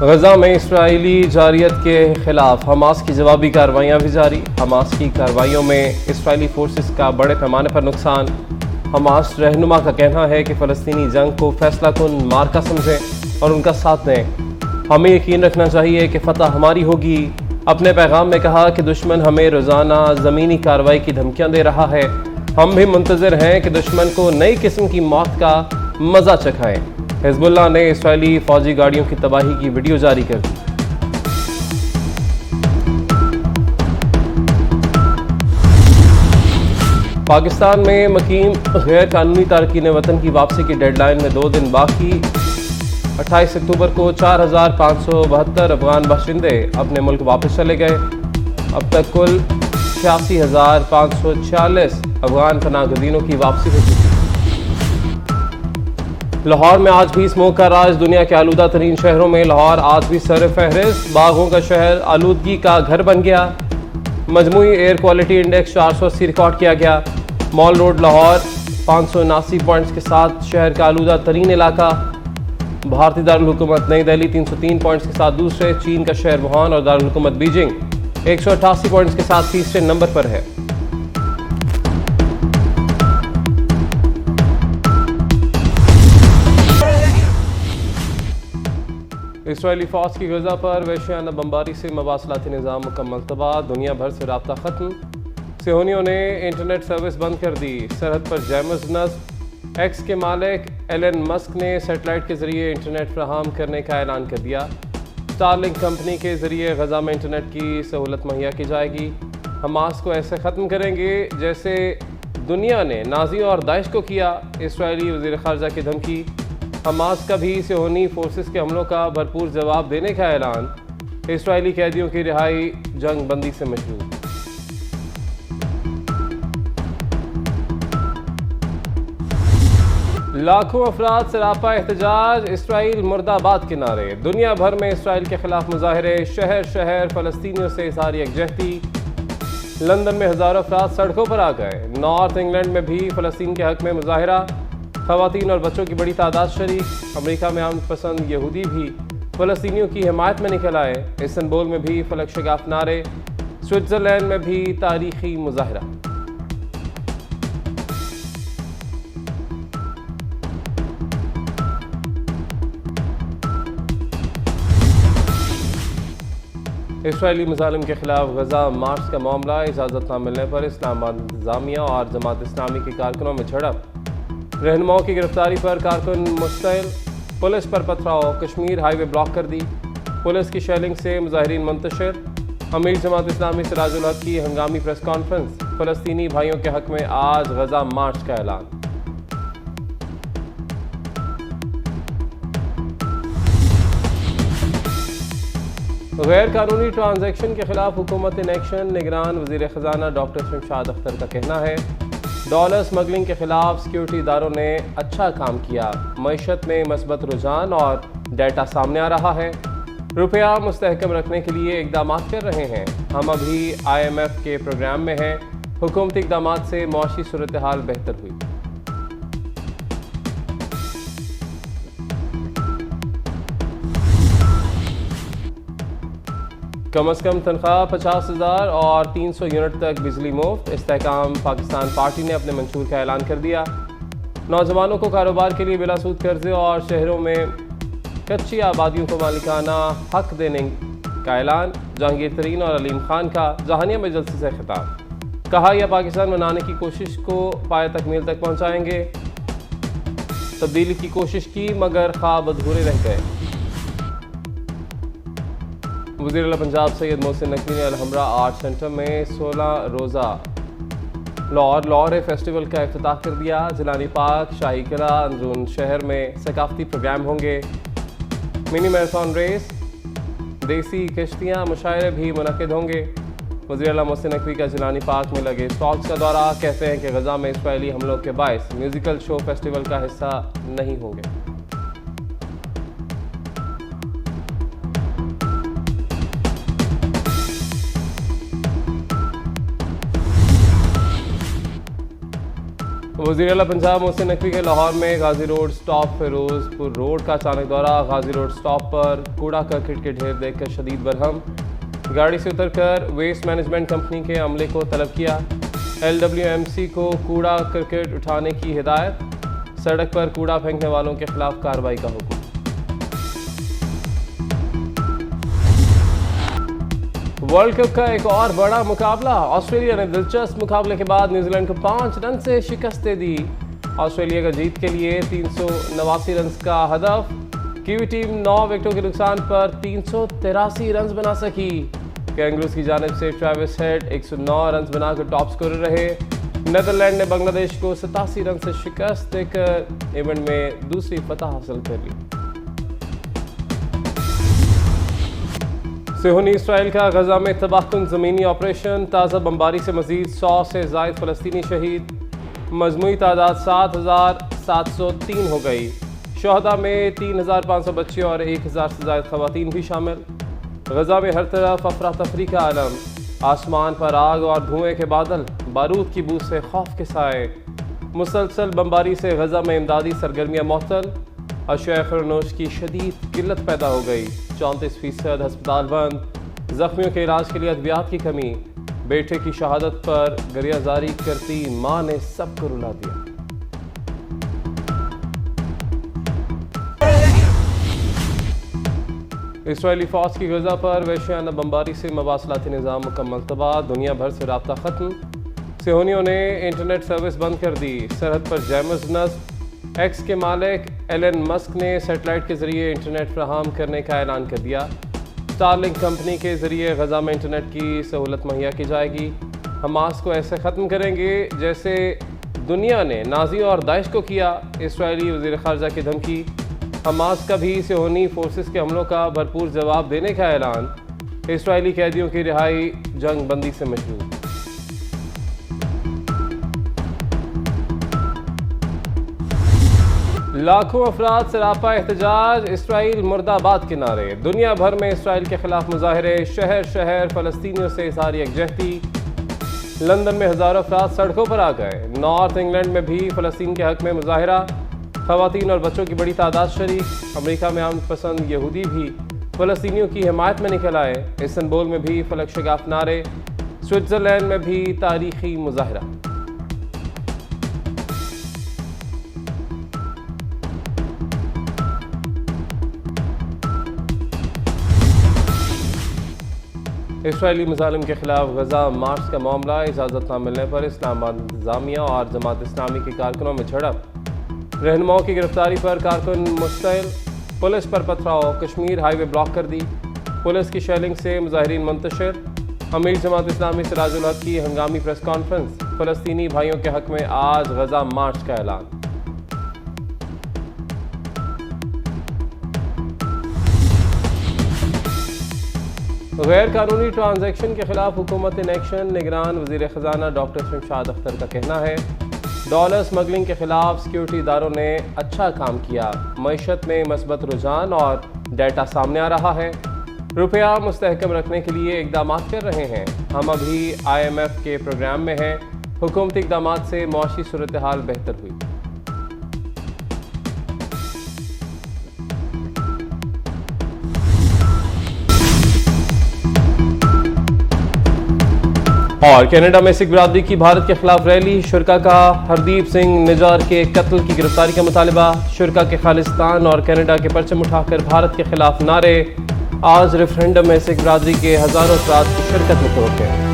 गजा में इसराइली जारियत के खिलाफ हमास की जवाबी कार्रवाइयाँ भी जारी। हमास की कार्रवाइयों में इसराइली फोर्सेस का बड़े पैमाने पर नुकसान। हमास रहनुमा का कहना है कि फ़लस्तीनी जंग को फैसला कुन मार्का समझें और उनका साथ दें। हमें यकीन रखना चाहिए कि फतह हमारी होगी। अपने पैगाम में कहा कि दुश्मन हमें रोज़ाना ज़मीनी कार्रवाई की धमकियाँ दे रहा है। हम भी मुंतज़िर हैं कि दुश्मन को नई किस्म की मौत का मज़ा चखाएं। हिज़्बुल्लाह ने इसराइली फौजी गाड़ियों की तबाही की वीडियो जारी कर दी। पाकिस्तान में मकीम गैर कानूनी तारकीन वतन की वापसी की डेडलाइन में 2 दिन बाकी। 28 अक्टूबर को 4,572 अफगान बाशिंदे अपने मुल्क वापस चले गए। अब तक कुल 86,546 अफगान पनाहगज़ीनों की वापसी हो चुकी है। लाहौर में आज भी स्मोक का राज। दुनिया के आलूदा तरीन शहरों में लाहौर आज भी सर फहरिस्त। बागों का शहर आलूदगी का घर बन गया। मजमूई एयर क्वालिटी इंडेक्स 480 रिकॉर्ड किया गया। मॉल रोड लाहौर 579 पॉइंट्स के साथ शहर का आलूदा तरीन इलाका। भारतीय दारुल हुकूमत नई दिल्ली 303 पॉइंट्स के साथ दूसरे। चीन का शहर वुहान और दारुल हुकूमत बीजिंग 188 पॉइंट्स के साथ तीसरे नंबर पर है। इसराइली फौज की गजा पर वहशियाना बमबारी से मवासलाती निज़ाम मुकम्मल तबाह। दुनिया भर से रब्ता ख़त्म। सिहोनियों ने इंटरनेट सर्विस बंद कर दी। सरहद पर जैमस नस्ब। एक्स के मालिक एलन मस्क ने सेटेलाइट के ज़रिए इंटरनेट फराहम करने का ऐलान कर दिया। स्टारलिंक कंपनी के ज़रिए गजा में इंटरनेट की सहूलत मुहैया की जाएगी। हमास को ऐसे ख़त्म करेंगे जैसे दुनिया ने नाज़ी और दाइश को किया। इसराइली वज़ीर ख़ारजा की धमकी। हमास का भी सिहोनी फोर्सेस के हमलों का भरपूर जवाब देने का ऐलान। इसराइली कैदियों की रिहाई जंग बंदी से मशरूत। लाखों अफराद सरापा एहतजाज। इसराइल मुर्दाबाद के नारे। दुनिया भर में इसराइल के खिलाफ मुजाहरे। शहर शहर फ़लस्तीनियों से इज़हार यकजहती। लंदन में हज़ारों अफराद सड़कों पर आ गए। नॉर्थ इंग्लैंड में भी फ़लस्तीन के हक़ में मुजाहरा। ख़वातीन और बच्चों की बड़ी तादाद शरीक। अमेरिका में अमन पसंद यहूदी भी फ़लस्तीनियों की हिमायत में निकल आए। इस्तांबुल में भी फलक शगाफ नारे। स्विट्ज़रलैंड में भी तारीखी मुजाहरा। इसराइली मुजालिम के खिलाफ गजा मार्च का मामला। इजाज़त न मिलने पर इस्लामाबाद इंतज़ामिया और जमात इस्लामी के कारकुनों में झड़प। रहनुमाओं की गिरफ्तारी पर कारकुन मुश्तइल। पुलिस पर पथराव। कश्मीर हाईवे ब्लॉक कर दी। पुलिस की शेलिंग से मुजाहिरीन मुंतशिर। अमीर जमात इस्लामी सिराजुल हक की हंगामी प्रेस कॉन्फ्रेंस। फ़लस्तीनी भाइयों के हक़ में आज गजा मार्च का ऐलान। गैर कानूनी ट्रांजैक्शन के खिलाफ हुकूमत इन एक्शन। निगरान वज़ीर ख़जाना डॉक्टर शमशाद अख्तर का कहना है डॉलर स्मगलिंग के खिलाफ सिक्योरिटी इदारों ने अच्छा काम किया। मईशत में मस्बत रुझान और डेटा सामने आ रहा है। रुपया मुस्तहकम रखने के लिए इकदाम कर रहे हैं। हम अभी IMF के प्रोग्राम में हैं। हुकूमती इकदाम से मुआशी सूरत हाल बेहतर हुई। कम अज़ कम तनख्वाह 50,000 और 300 यूनिट तक बिजली मुफ्त। इस्तेहकाम पाकिस्तान पार्टी ने अपने मंशूर का ऐलान कर दिया। नौजवानों को कारोबार के लिए बिलासूद कर्जे और शहरों में कच्ची आबादियों को मालिकाना हक देने का ऐलान। जहांगीर तरीन और अलीम खान का जहानिया मजलिस से खिताब। कहा यह पाकिस्तान बनाने की कोशिश को पाए तकमील तक पहुँचाएंगे। तब्दीली की कोशिश की मगर ख्वाब अधूरे रह गए। वज़ीर आला पंजाब सैयद मोहसिन नकवी ने अलहमरा आर्ट सेंटर में 16 रोज़ा लाहौर फेस्टिवल का इफ्तिताह कर दिया। जिलानी पार्क, शाही किला, अंदरून शहर में सकाफती प्रोग्राम होंगे। मिनी मैराथन रेस, देसी किश्तियाँ, मुशायरे भी मुनक़िद होंगे। वज़ीर आला मोहसिन नकवी का जिलानी पार्क में लगे स्टॉल्स का दौरा। कहते हैं कि गजा में इसराइली हमलों के बायस म्यूज़िकल शो फेस्टिवल का हिस्सा नहीं होंगे। वज़ीर आला पंजाब मोहसिन नकवी के लाहौर में गाजी रोड स्टॉप फिरोजपुर रोड का अचानक दौरा। गाजी रोड स्टॉप पर कूड़ा करकट के ढेर देखकर शदीद बरहम, गाड़ी से उतरकर वेस्ट मैनेजमेंट कंपनी के अमले को तलब किया। LWMC को कूड़ा करकट उठाने की हिदायत, सड़क पर कूड़ा फेंकने वालों के खिलाफ कार्रवाई का हुक्म। वर्ल्ड कप का एक और बड़ा मुकाबला, ऑस्ट्रेलिया ने दिलचस्प मुकाबले के बाद न्यूजीलैंड को 5 रन से शिकस्त दे दी। ऑस्ट्रेलिया का जीत के लिए 389 रन का हदफ, कीवी टीम 9 विकेटों के नुकसान पर 383 रन बना सकी। कैंगरूज की जानिब से ट्रेविस हेड 109 रन बनाकर टॉप स्कोरर रहे। नेदरलैंड ने बांग्लादेश को 87 रन से शिकस्त देकर इवेंट में दूसरी फतह हासिल कर ली। सिहोनी इसराइल का गजा में तबाहकुन ज़मीनी ऑपरेशन, ताज़ा बमबारी से मजीद 100 से ज़ायद फ़लस्तीनी शहीद, मजमूई तादाद 7,703 हो गई। शहदा में 3,500 बच्चे और 1,000 से ज़ायद ख़वातीन भी शामिल। गजा में हर तरफ अफरा तफरी का आलम, आसमान पर आग और धुएं के बादल, बारूद की बू से खौफ के साए। मुसलसल बमबारी से गजा में इमदादी सरगर्मियाँ मअतल, अशिया खुरनोश की शदीद किल्लत पैदा हो गई। 34% अस्पताल बंद, जख्मियों के इलाज के लिए अद्वियात की कमी। बेटे की शहादत पर गरियाजारी करती मां ने सबको रुला दिया। इसराइली फौज की गजा पर वहशियाना बमबारी से मवासलाती निज़ाम मुकम्मल तबाह, दुनिया भर से रब्ता ख़त्म। सिहोनियों ने इंटरनेट सर्विस बंद कर दी। सरहद पर जैमस नस्ब, एक्स के मालिक एलन मस्क ने सैटेलाइट के ज़रिए इंटरनेट फराहम करने का ऐलान कर दिया। स्टारलिंक कंपनी के ज़रिए गजा में इंटरनेट की सहूलत मुहैया की जाएगी। हमास को ऐसे ख़त्म करेंगे जैसे दुनिया ने नाजी और दाइश को किया। इसराइली वज़ीर ख़ारजा की धमकी, हमास का भी सिहोनी फोर्सेस के हमलों का भरपूर जवाब देने का ऐलान। इसराइली कैदियों की रिहाई जंग बंदी से मशरूत। लाखों अफराद सरापा एहतजाज, इसराइल मुर्दाबाद के नारे। दुनिया भर में इसराइल के खिलाफ मुजाहरे, शहर शहर फ़लस्तीनियों से इज़हार यकजहती। लंदन में हज़ारों अफराद सड़कों पर आ गए। नॉर्थ इंग्लैंड में भी फ़लस्तीन के हक़ में मुजाहरा, ख़वातीन और बच्चों की बड़ी तादाद शरीक। अमेरिका में अमन पसंद यहूदी भी फ़लस्तीनियों की हिमायत में निकल आए। इस्तांबुल में भी फलक शगाफ नारे, स्विट्ज़रलैंड में भी तारीखी मुजाहरा। इसराइली मुजालिम के खिलाफ गजा मार्च का मामला, इजाज़त न मिलने पर इस्लामाबाद इंतज़ामिया और जमात इस्लामी के कारकुनों में झड़प। रहनुमाओं की गिरफ्तारी पर कारकुन मुश्तइल, पुलिस पर पथराव, कश्मीर हाईवे ब्लॉक कर दी। पुलिस की शेलिंग से मुजाहिरीन मुंतशिर। अमीर जमात इस्लामी सिराजुल हक की हंगामी प्रेस कॉन्फ्रेंस, फ़लस्तीनी भाइयों के हक़ में आज गजा मार्च का ऐलान। गैर कानूनी ट्रांजैक्शन के खिलाफ हुकूमत इन एक्शन, निगरान वज़ीर ख़जाना डॉक्टर शमशाद अख्तर का कहना है। डॉलर स्मगलिंग के खिलाफ सिक्योरिटी इदारों ने अच्छा काम किया। मईशत में मस्बत रुझान और डेटा सामने आ रहा है। रुपया मुस्तहकम रखने के लिए इकदाम कर रहे हैं। हम अभी IMF के प्रोग्राम में हैं। हुकूमती इकदाम से मुआशी सूरत हाल बेहतर हुई। और कनाडा में सिख बिरादरी की भारत के खिलाफ रैली, शुरा का हरदीप सिंह निजार के कत्ल की गिरफ्तारी का मुतालबा। शुरा के खालिस्तान और कनाडा के परचम उठाकर भारत के खिलाफ नारे। आज रेफरेंडम में सिख बिरादरी के हज़ारों अफराद की शिरकत में तवक्को।